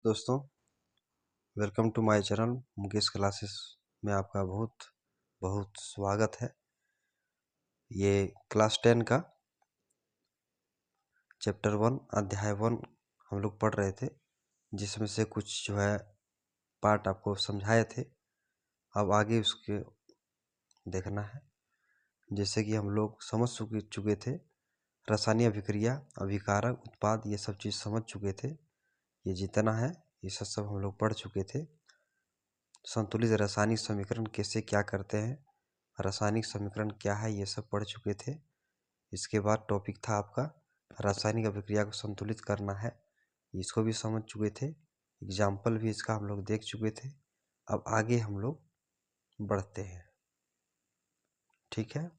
दोस्तों, welcome to my channel Mukesh classes में आपका बहुत बहुत स्वागत है। ये क्लास 10 का चैप्टर 1 अध्याय 1 हम लोग पढ़ रहे थे, जिसमें से कुछ जो है पार्ट आपको समझाए थे। अब आगे उसके देखना है। जैसे कि हम लोग समझ चुके थे, रासायनिक अभिक्रिया, अभिकारक, उत्पाद, ये सब चीज़ समझ चुके थे। ये जितना है ये सब हम लोग पढ़ चुके थे। संतुलित रासायनिक समीकरण कैसे क्या करते हैं, रासायनिक समीकरण क्या है, ये सब पढ़ चुके थे। इसके बाद टॉपिक था आपका रासायनिक अभिक्रिया को संतुलित करना है, इसको भी समझ चुके थे। एग्जाम्पल भी इसका हम लोग देख चुके थे। अब आगे हम लोग बढ़ते हैं, ठीक है।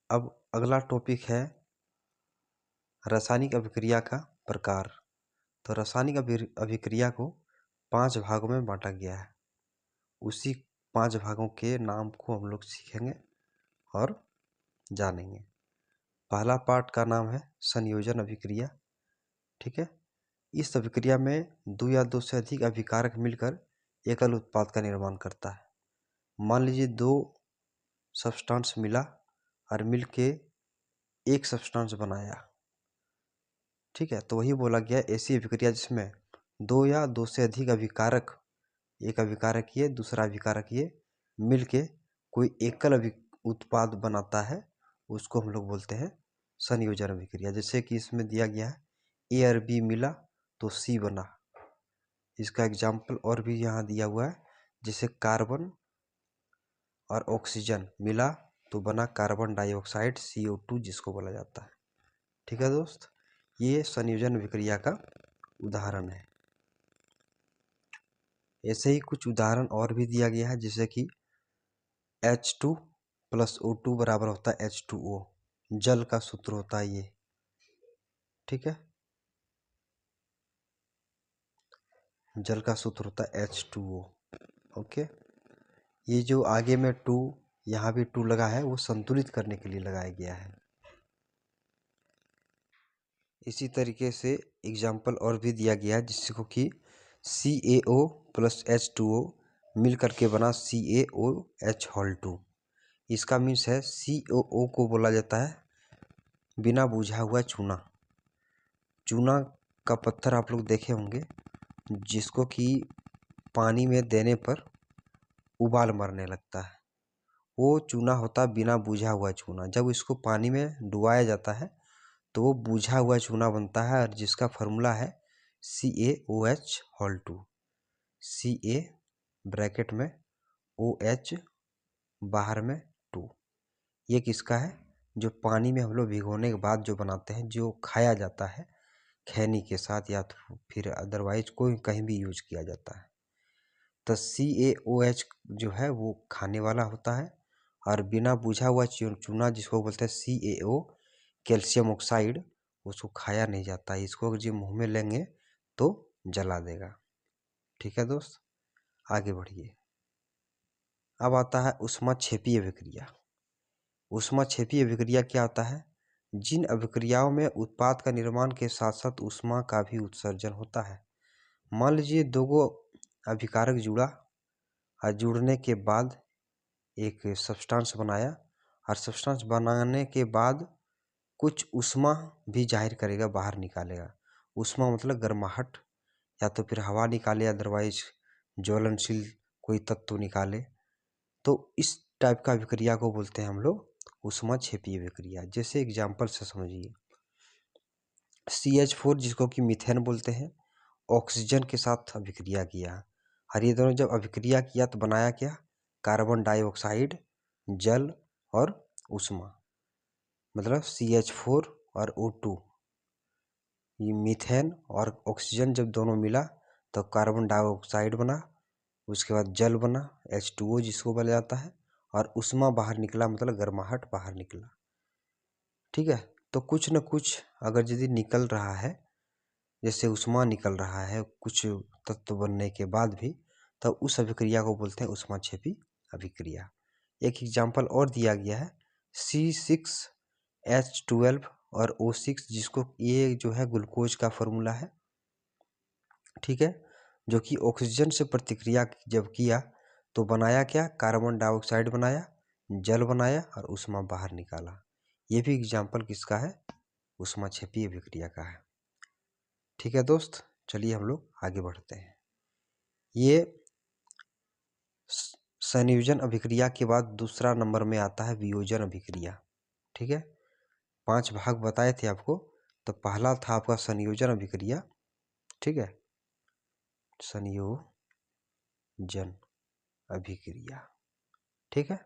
अब अगला टॉपिक है रासायनिक अभिक्रिया का प्रकार। तो रासायनिक अभिक्रिया को 5 भागों में बांटा गया है। उसी 5 भागों के नाम को हम लोग सीखेंगे और जानेंगे। पहला पार्ट का नाम है संयोजन अभिक्रिया, ठीक है। इस अभिक्रिया में 2 या 2 से अधिक अभिकारक मिलकर एकल उत्पाद का निर्माण करता है। मान लीजिए 2 सब्सटेंस मिला और मिलके एक सब्सटेंस बनाया, ठीक है। तो वही बोला गया ऐसी अभिक्रिया जिसमें 2 या 2 से अधिक अभिकारक, एक अभिकारक ये दूसरा अभिकारक ये मिलके कोई एकल उत्पाद बनाता है, उसको हम लोग बोलते हैं संयोजन अभिक्रिया। जैसे कि इसमें दिया गया है ए और बी मिला तो सी बना। इसका एग्जाम्पल और भी यहाँ दिया हुआ है, जैसे कार्बन और ऑक्सीजन मिला तो बना कार्बन डाइऑक्साइड CO2, जिसको बोला जाता है, ठीक है दोस्त। ये संयोजन अभिक्रिया का उदाहरण है। ऐसे ही कुछ उदाहरण और भी दिया गया है, जैसे कि H2 + O2 बराबर होता है H2O, जल का सूत्र होता है ये, ठीक है। जल का सूत्र होता है H2O, ओके। ये जो आगे में 2, यहाँ भी 2 लगा है, वो संतुलित करने के लिए लगाया गया है। इसी तरीके से एग्जाम्पल और भी दिया गया है, जिसको कि CaO + H2O मिल करके बना CaOH2। इसका मीन्स है COO को बोला जाता है बिना बुझा हुआ चूना। चूना का पत्थर आप लोग देखे होंगे, जिसको कि पानी में देने पर उबाल मरने लगता है, वो चूना होता है बिना बुझा हुआ चूना। जब इसको पानी में डुबाया जाता है तो वो बुझा हुआ चूना बनता है, और जिसका फॉर्मूला है CaOH2। Ca ब्रैकेट में OH बाहर में 2। ये किसका है? जो पानी में हम लोग भिगोने के बाद जो बनाते हैं, जो खाया जाता है खैनी के साथ, या तो फिर अदरवाइज कोई कहीं भी यूज किया जाता है। तो CaOH जो है वो खाने वाला होता है, और बिना बुझा हुआ चूना जिसको बोलते हैं CaO कैल्शियम ऑक्साइड, उसको खाया नहीं जाता है। इसको जो मुंह में लेंगे तो जला देगा, ठीक है दोस्त। आगे बढ़िए। अब आता है ऊष्माक्षेपी अभिक्रिया। ऊष्माक्षेपी अभिक्रिया क्या होता है? जिन अभिक्रियाओं में उत्पाद का निर्माण के साथ साथ ऊष्मा का भी उत्सर्जन होता है। मान लीजिए 2 अभिकारक जुड़ा, और जुड़ने के बाद एक सब्सटेंस बनाया, और सब्सटेंस बनाने के बाद कुछ ऊष्मा भी जाहिर करेगा, बाहर निकालेगा। ऊष्मा मतलब गर्माहट, या तो फिर हवा निकाले, अदरवाइज ज्वलनशील कोई तत्व निकाले। तो इस टाइप का अभिक्रिया को बोलते हैं हम लोग ऊष्माक्षेपी अभिक्रिया। जैसे एग्जाम्पल से समझिए, CH4 जिसको कि मीथेन बोलते हैं, ऑक्सीजन के साथ अभिक्रिया किया, और ये दोनों जब अभिक्रिया किया तो बनाया क्या? कार्बन डाइऑक्साइड, जल और ऊष्मा। मतलब CH4 और O2, ये मीथेन और ऑक्सीजन जब दोनों मिला तो कार्बन डाइऑक्साइड बना, उसके बाद जल बना H2O जिसको बोला जाता है, और ऊष्मा बाहर निकला, मतलब गर्माहट बाहर निकला, ठीक है। तो कुछ न कुछ अगर यदि निकल रहा है, जैसे ऊष्मा निकल रहा है कुछ तत्व बनने के बाद भी, तो उस अभिक्रिया को बोलते हैं ऊष्माक्षेपी अभिक्रिया। एक एग्जाम्पल और दिया गया है, C6H12 और O6 जिसको ये जो है ग्लूकोज का फॉर्मूला है, ठीक है, जो कि ऑक्सीजन से प्रतिक्रिया जब किया तो बनाया क्या, कार्बन डाइऑक्साइड बनाया, जल बनाया और ऊष्मा बाहर निकाला। ये भी एग्जाम्पल किसका है, ऊष्माक्षेपीय अभिक्रिया का है। ठीक है दोस्त, चलिए हम लोग आगे बढ़ते हैं। ये संयोजन अभिक्रिया के बाद दूसरा नंबर में आता है वियोजन अभिक्रिया। ठीक है, 5 भाग बताए थे आपको, तो पहला था आपका संयोजन अभिक्रिया। ठीक है, संयोजन अभिक्रिया। ठीक है,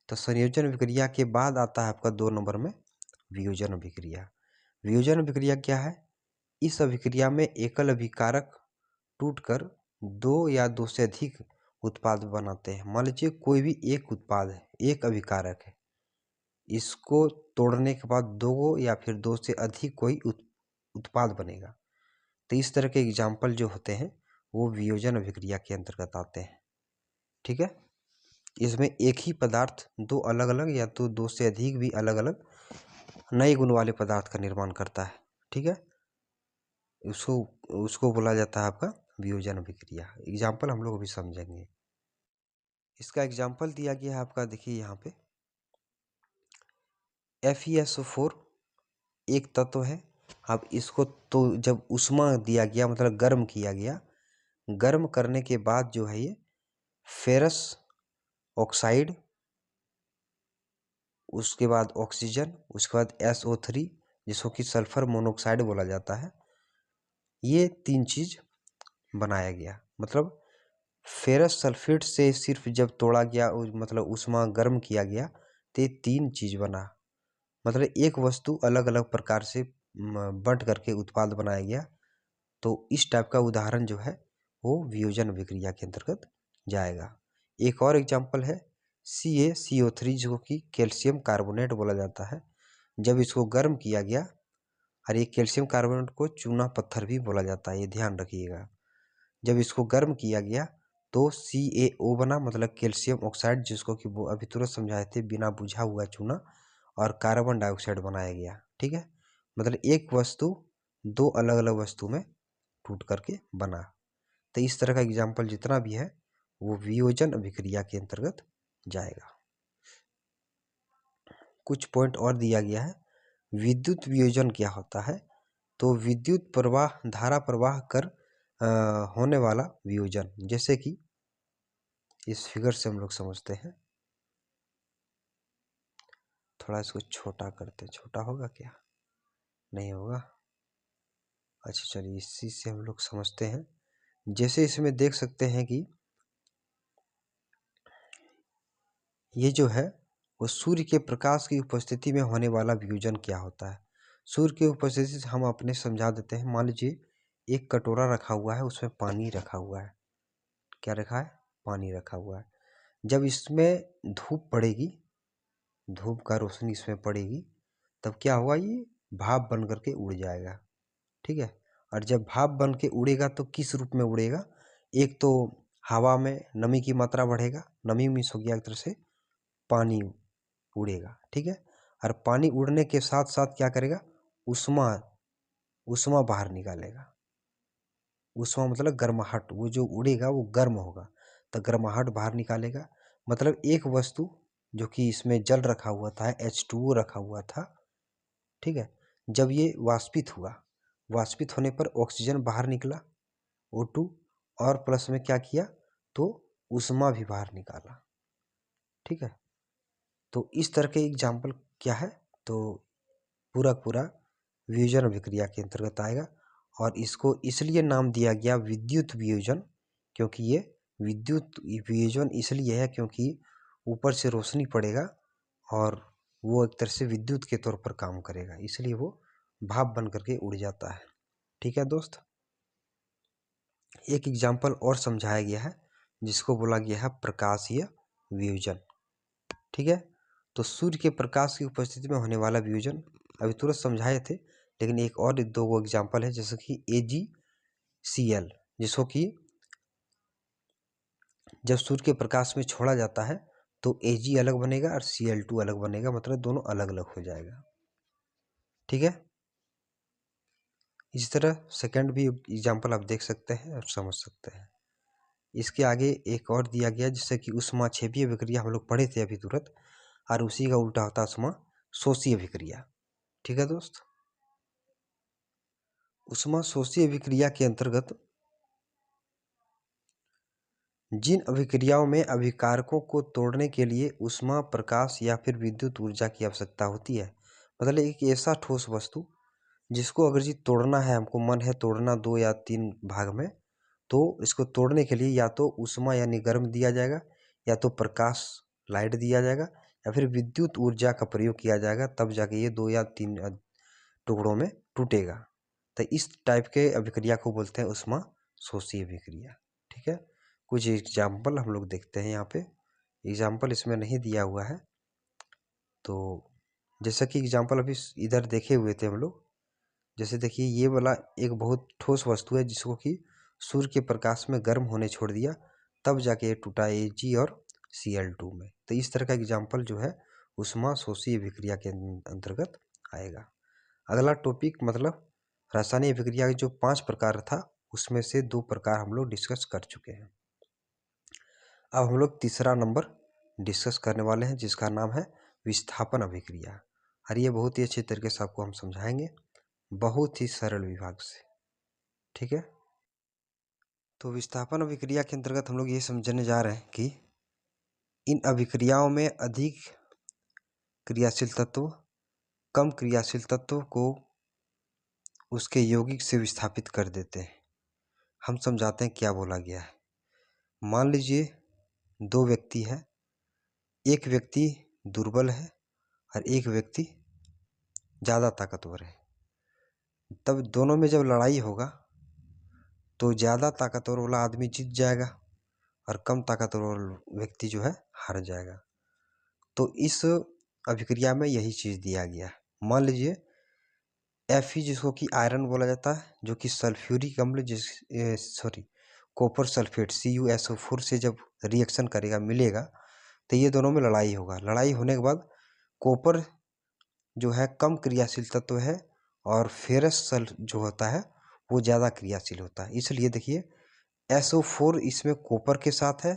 तो संयोजन अभिक्रिया के बाद आता है आपका 2 नंबर में वियोजन अभिक्रिया। वियोजन अभिक्रिया क्या है, इस अभिक्रिया में एकल अभिकारक टूटकर 2 या 2 से अधिक उत्पाद बनाते हैं। मान लीजिए कोई भी एक उत्पाद है, एक अभिकारक है, इसको तोड़ने के बाद 2 या फिर 2 से अधिक कोई उत्पाद बनेगा। तो इस तरह के एग्जाम्पल जो होते हैं वो वियोजन अभिक्रिया के अंतर्गत आते हैं। ठीक है, इसमें एक ही पदार्थ 2 अलग अलग या तो 2 से अधिक भी अलग अलग नए गुण वाले पदार्थ का निर्माण करता है। ठीक है, उसको बोला जाता है आपका वियोजन अभिक्रिया। एग्जाम्पल हम लोग अभी समझेंगे। इसका एग्जाम्पल दिया गया है आपका, देखिए यहाँ पे FeSO4 एक तत्व है। अब इसको तो जब ऊष्मा दिया गया मतलब गर्म किया गया, गर्म करने के बाद जो है ये फेरस ऑक्साइड, उसके बाद ऑक्सीजन, उसके बाद SO3 जिसको कि सल्फर मोनोऑक्साइड बोला जाता है, ये 3 चीज बनाया गया। मतलब फेरस सल्फेट से सिर्फ जब तोड़ा गया मतलब ऊष्मा गर्म किया गया तो ये 3 चीज बना। मतलब एक वस्तु अलग अलग प्रकार से बंट करके उत्पाद बनाया गया। तो इस टाइप का उदाहरण जो है वो वियोजन अभिक्रिया के अंतर्गत जाएगा। एक और एग्जाम्पल है CaCO3 जो कि कैल्शियम कार्बोनेट बोला जाता है। जब इसको गर्म किया गया, और ये कैल्शियम कार्बोनेट को चूना पत्थर भी बोला जाता है, ये ध्यान रखिएगा। जब इसको गर्म किया गया तो CaO बना, मतलब कैल्शियम ऑक्साइड, जिसको कि वो अभी तुरंत समझाए थे, बिना बुझा हुआ चूना, और कार्बन डाइऑक्साइड बनाया गया। ठीक है, मतलब एक वस्तु 2 अलग अलग वस्तु में टूट करके बना। तो इस तरह का एग्जाम्पल जितना भी है वो वियोजन अभिक्रिया के अंतर्गत जाएगा। कुछ पॉइंट और दिया गया है। विद्युत वियोजन क्या होता है, तो विद्युत प्रवाह, धारा प्रवाह कर होने वाला वियोजन, जैसे कि इस फिगर से हम लोग समझते हैं। थोड़ा इसको छोटा करते हैं, छोटा होगा क्या, नहीं होगा। अच्छा चलिए, इसी से हम लोग समझते हैं। जैसे इसमें देख सकते हैं कि ये जो है वो सूर्य के प्रकाश की उपस्थिति में होने वाला वियोजन क्या होता है। सूर्य की उपस्थिति से हम अपने समझा देते हैं। मान लीजिए एक कटोरा रखा हुआ है, उसमें पानी रखा हुआ है। क्या रखा है, पानी रखा हुआ है। जब इसमें धूप पड़ेगी, धूप का रोशनी इसमें पड़ेगी, तब क्या होगा, ये भाप बन करके उड़ जाएगा। ठीक है, और जब भाप बन के उड़ेगा तो किस रूप में उड़ेगा, एक तो हवा में नमी की मात्रा बढ़ेगा, नमी मिस हो गया एक तरह से, पानी उड़ेगा। ठीक है, और पानी उड़ने के साथ साथ क्या करेगा, उष्मा उष्मा बाहर निकालेगा। उष्मा मतलब गर्माहट, वो जो उड़ेगा वो गर्म होगा, तो गर्माहट बाहर निकालेगा। मतलब एक वस्तु जो कि इसमें जल रखा हुआ था, H2O रखा हुआ था, ठीक है, जब ये वाष्पित हुआ, वाष्पित होने पर ऑक्सीजन बाहर निकला O2, और प्लस में क्या किया, तो उष्मा भी बाहर निकाला। ठीक है, तो इस तरह के एग्जाम्पल क्या है, तो पूरा वियोजन अभिक्रिया के अंतर्गत आएगा। और इसको इसलिए नाम दिया गया विद्युत वियोजन, क्योंकि ये विद्युत वियोजन इसलिए है क्योंकि ऊपर से रोशनी पड़ेगा और वो एक तरह से विद्युत के तौर पर काम करेगा, इसलिए वो भाप बन करके उड़ जाता है। ठीक है दोस्त, एक एग्जाम्पल और समझाया गया है जिसको बोला गया है प्रकाशीय वियोजन। ठीक है, तो सूर्य के प्रकाश की उपस्थिति में होने वाला वियोजन अभी तुरंत समझाए थे, लेकिन एक और 2 एग्जाम्पल है, जैसे कि AgCl, जिसको कि जब सूर्य के प्रकाश में छोड़ा जाता है तो Ag अलग बनेगा और Cl2 अलग बनेगा, मतलब दोनों अलग अलग हो जाएगा। ठीक है। इसी तरह सेकंड भी एग्जाम्पल आप देख सकते हैं और समझ सकते हैं। इसके आगे एक और दिया गया जिससे कि ऊष्माक्षेपीय अभिक्रिया हम लोग पढ़े थे अभी तुरंत, और उसी का उल्टा होता है ऊष्माशोषी अभिक्रिया। ठीक है दोस्त, ऊष्माशोषी अभिक्रिया के अंतर्गत जिन अभिक्रियाओं में अभिकारकों को तोड़ने के लिए ऊष्मा, प्रकाश या फिर विद्युत ऊर्जा की आवश्यकता होती है, मतलब एक ऐसा ठोस वस्तु जिसको अगर जी तोड़ना है, हमको मन है तोड़ना 2 या 3 भाग में, तो इसको तोड़ने के लिए या तो ऊष्मा यानी गर्म दिया जाएगा, या तो प्रकाश लाइट दिया जाएगा, या फिर विद्युत ऊर्जा का प्रयोग किया जाएगा, तब जाके ये 2 या 3 टुकड़ों में टूटेगा। तो इस टाइप के अभिक्रिया को बोलते हैं ऊष्माशोषी अभिक्रिया। ठीक है, कुछ एग्जाम्पल हम लोग देखते हैं। यहाँ पे एग्जाम्पल इसमें नहीं दिया हुआ है, तो जैसा कि एग्जाम्पल अभी इधर देखे हुए थे हम लोग, जैसे देखिए ये वाला एक बहुत ठोस वस्तु है जिसको कि सूर्य के प्रकाश में गर्म होने छोड़ दिया, तब जाके ये टूटा Ag और Cl2 में। तो इस तरह का एग्जाम्पल जो है ऊष्माशोषी अभिक्रिया के अंतर्गत आएगा। अगला टॉपिक मतलब रासायनिक अभिक्रिया के जो 5 प्रकार था उसमें से 2 प्रकार हम लोग डिस्कस कर चुके हैं। अब हम लोग तीसरा नंबर डिस्कस करने वाले हैं जिसका नाम है विस्थापन अभिक्रिया, और ये बहुत ही अच्छे तरीके से आपको हम समझाएंगे, बहुत ही सरल विभाग से। ठीक है, तो विस्थापन अभिक्रिया के अंतर्गत हम लोग ये समझने जा रहे हैं कि इन अभिक्रियाओं में अधिक क्रियाशील तत्व कम क्रियाशील तत्व को उसके यौगिक से विस्थापित कर देते हैं। हम समझाते हैं क्या बोला गया है। मान लीजिए 2 व्यक्ति है, एक व्यक्ति दुर्बल है और एक व्यक्ति ज़्यादा ताकतवर है। तब दोनों में जब लड़ाई होगा तो ज़्यादा ताकतवर वाला आदमी जीत जाएगा और कम ताकतवर व्यक्ति जो है हार जाएगा। तो इस अभिक्रिया में यही चीज़ दिया गया है। मान लीजिए Fe जिसको कि आयरन बोला जाता है, जो कि सल्फ्यूरिक अम्ल कॉपर सल्फेट CuSO4 से जब रिएक्शन करेगा मिलेगा, तो ये दोनों में लड़ाई होगा। लड़ाई होने के बाद कॉपर जो है कम क्रियाशील तत्व है और फेरस जो होता है वो ज़्यादा क्रियाशील होता है। इसलिए देखिए SO4 इसमें कॉपर के साथ है,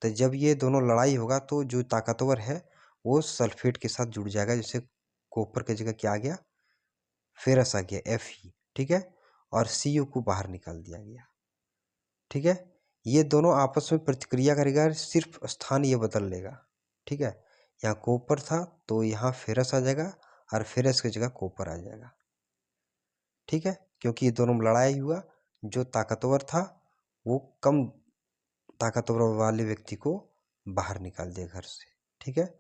तो जब ये दोनों लड़ाई होगा तो जो ताकतवर है वो सल्फेट के साथ जुड़ जाएगा, जैसे कॉपर की जगह क्या आ गया, फेरस आ गया Fe। ठीक है, और Cu को बाहर निकाल दिया गया। ठीक है, ये दोनों आपस में प्रतिक्रिया करेगा, सिर्फ स्थान ये बदल लेगा। ठीक है, यहाँ कॉपर था तो यहाँ फेरस आ जाएगा और फेरस की जगह कॉपर आ जाएगा। ठीक है, क्योंकि ये दोनों में लड़ाई हुआ, जो ताकतवर था वो कम ताकतवर वाले व्यक्ति को बाहर निकाल दिया घर से। ठीक है,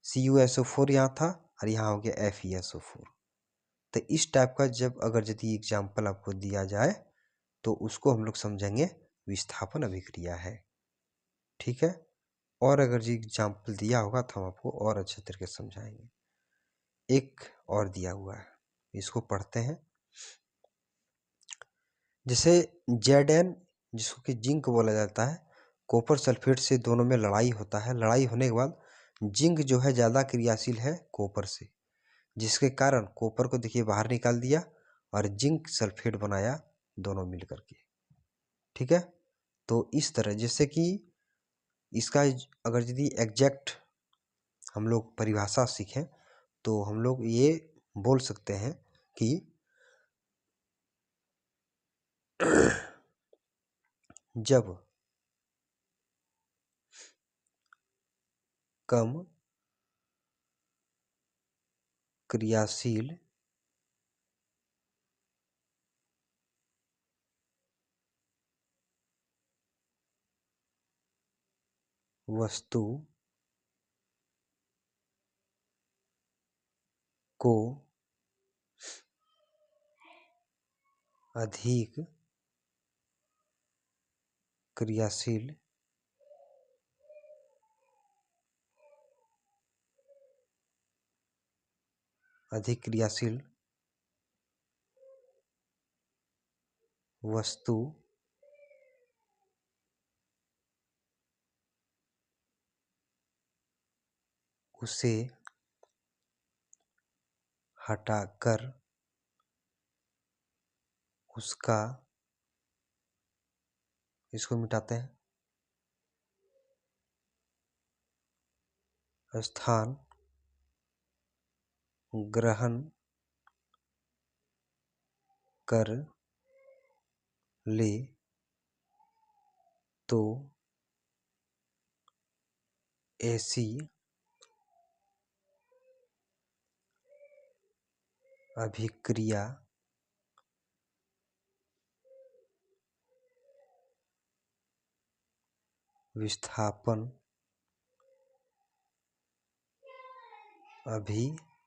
CuSO4 यहाँ था और यहाँ हो गया FeSO4। तो इस टाइप का जब अगर यदि एग्जाम्पल आपको दिया जाए तो उसको हम लोग समझेंगे विस्थापन अभिक्रिया है। ठीक है, और अगर जी एग्जाम्पल दिया होगा तो हम आपको और अच्छे तरीके से समझाएंगे। एक और दिया हुआ है, इसको पढ़ते हैं। जैसे Zn जिसको कि जिंक बोला जाता है, कॉपर सल्फेट से दोनों में लड़ाई होता है। लड़ाई होने के बाद जिंक जो है ज़्यादा क्रियाशील है कॉपर से, जिसके कारण कॉपर को देखिए बाहर निकाल दिया और जिंक सल्फेट बनाया दोनों मिल करके। ठीक है, तो इस तरह जैसे कि इसका अगर यदि एग्जैक्ट हम लोग परिभाषा सीखें तो हम लोग ये बोल सकते हैं कि जब कम क्रियाशील वस्तु को अधिक क्रियाशील वस्तु उसे हटाकर उसका, इसको मिटाते हैं, स्थान ग्रहण कर ले तो ऐसी अभिक्रिया विस्थापन अभिक्रिया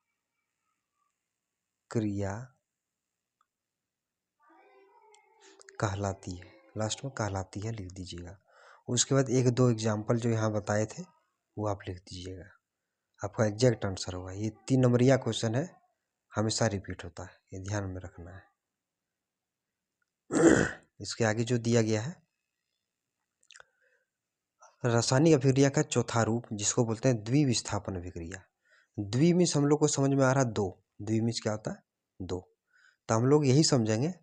कहलाती है। लास्ट में कहलाती है लिख दीजिएगा। उसके बाद एक दो एग्जाम्पल जो यहाँ बताए थे वो आप लिख दीजिएगा, आपका एग्जैक्ट आंसर होगा। ये 3 नंबरिया क्वेश्चन है, हमेशा रिपीट होता है, ये ध्यान में रखना है। इसके आगे जो दिया गया है, रासायनिक अभिक्रिया का चौथा रूप जिसको बोलते हैं द्विविस्थापन अभिक्रिया। द्वि मीन्स हम लोग को समझ में आ रहा है दो, द्वि मीन्स क्या होता है, दो। तो हम लोग यही समझेंगे,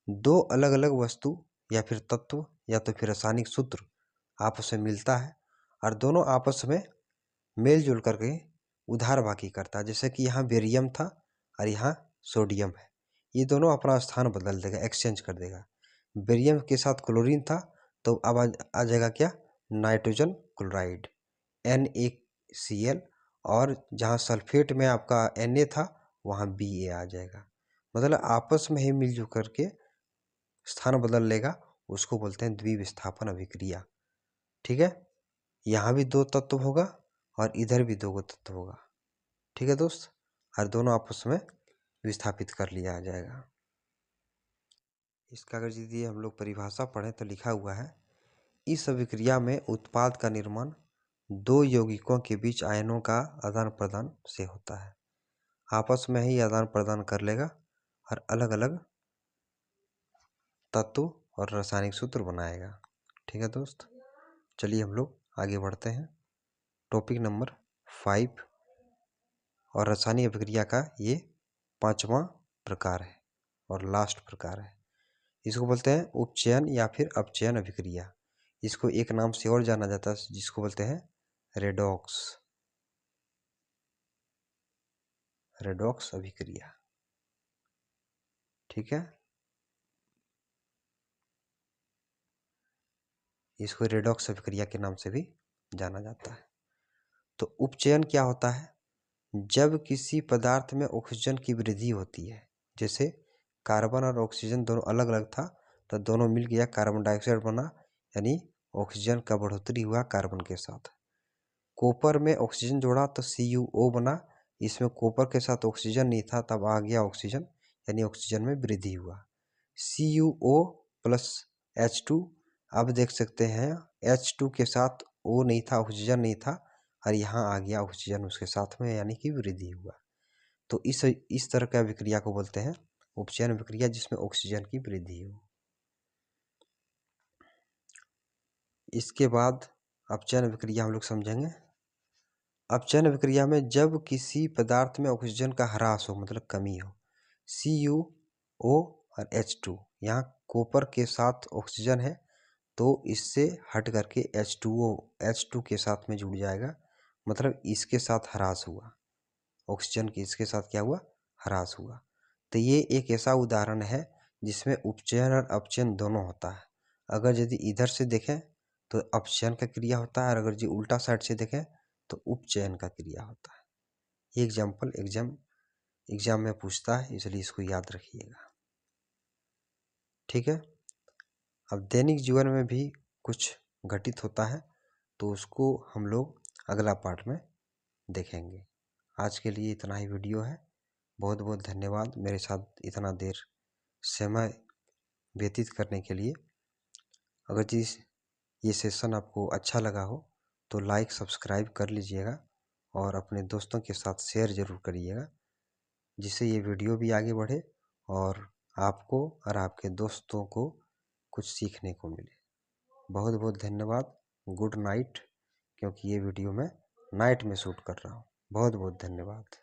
दो अलग अलग वस्तु या फिर तत्व या तो फिर रासायनिक सूत्र आपस में मिलता है और दोनों आपस में मेल जोल करके उधारभागी करता है। जैसे कि यहाँ बेरियम था और यहाँ सोडियम है, ये दोनों अपना स्थान बदल देगा, एक्सचेंज कर देगा। बेरियम के साथ क्लोरीन था तो अब आ जाएगा क्या, नाइट्रोजन क्लोराइड NaCl, और जहाँ सल्फेट में आपका Na था वहाँ Ba आ जाएगा। मतलब आपस में ही मिलजुल करके स्थान बदल लेगा, उसको बोलते हैं द्विविस्थापन अभिक्रिया। ठीक है, यहाँ भी दो तत्व होगा और इधर भी दो तत्व होगा। ठीक है दोस्त, और दोनों आपस में विस्थापित कर लिया जाएगा। इसका अगर यदि हम लोग परिभाषा पढ़ें तो लिखा हुआ है, इस अभिक्रिया में उत्पाद का निर्माण दो यौगिकों के बीच आयनों का आदान प्रदान से होता है। आपस में ही आदान प्रदान कर लेगा और अलग अलग तत्व और रासायनिक सूत्र बनाएगा। ठीक है दोस्त, चलिए हम लोग आगे बढ़ते हैं। टॉपिक नंबर 5 और रासायनिक अभिक्रिया का ये 5वां प्रकार है और लास्ट प्रकार है। इसको बोलते हैं उपचयन या फिर अपचयन अभिक्रिया। इसको एक नाम से और जाना जाता है जिसको बोलते हैं रेडॉक्स, रेडॉक्स अभिक्रिया। ठीक है, इसको रेडॉक्स अभिक्रिया के नाम से भी जाना जाता है। तो उपचयन क्या होता है, जब किसी पदार्थ में ऑक्सीजन की वृद्धि होती है, जैसे कार्बन और ऑक्सीजन दोनों अलग अलग था तो दोनों मिल गया कार्बन डाइऑक्साइड बना, यानी ऑक्सीजन का बढ़ोतरी हुआ कार्बन के साथ। कॉपर में ऑक्सीजन जोड़ा तो CuO बना, इसमें कॉपर के साथ ऑक्सीजन नहीं था तब आ गया ऑक्सीजन, यानी ऑक्सीजन में वृद्धि हुआ। CuO प्लस H2, अब देख सकते हैं H2 के साथ O नहीं था, ऑक्सीजन नहीं था, और यहाँ आ गया ऑक्सीजन उसके साथ में, यानी कि वृद्धि हुआ। तो इस तरह का विक्रिया को बोलते हैं उपचयन विक्रिया, जिसमें ऑक्सीजन की वृद्धि हो। इसके बाद अपचयन विक्रिया हम लोग समझेंगे। अपचयन विक्रिया में जब किसी पदार्थ में ऑक्सीजन का ह्रास हो, मतलब कमी हो, CuO और H2, यहाँ कॉपर के साथ ऑक्सीजन है तो इससे हट करके H2 के साथ में जुड़ जाएगा, मतलब इसके साथ ह्रास हुआ, ऑक्सीजन के इसके साथ क्या हुआ, ह्रास हुआ। तो ये एक ऐसा उदाहरण है जिसमें उपचयन और अपचयन दोनों होता है। अगर यदि इधर से देखें तो अपचयन का क्रिया होता है, और अगर जी उल्टा साइड से देखें तो उपचयन का क्रिया होता है। ये एग्जाम्पल एग्जाम में पूछता है, इसलिए इसको याद रखिएगा। ठीक है, अब दैनिक जीवन में भी कुछ घटित होता है तो उसको हम लोग अगला पार्ट में देखेंगे। आज के लिए इतना ही वीडियो है। बहुत बहुत धन्यवाद मेरे साथ इतना देर समय व्यतीत करने के लिए। अगर ये सेशन आपको अच्छा लगा हो तो लाइक सब्सक्राइब कर लीजिएगा और अपने दोस्तों के साथ शेयर ज़रूर करिएगा, जिससे ये वीडियो भी आगे बढ़े और आपको और आपके दोस्तों को कुछ सीखने को मिले। बहुत बहुत धन्यवाद। गुड नाइट, क्योंकि ये वीडियो मैं नाइट में शूट कर रहा हूँ। बहुत बहुत धन्यवाद।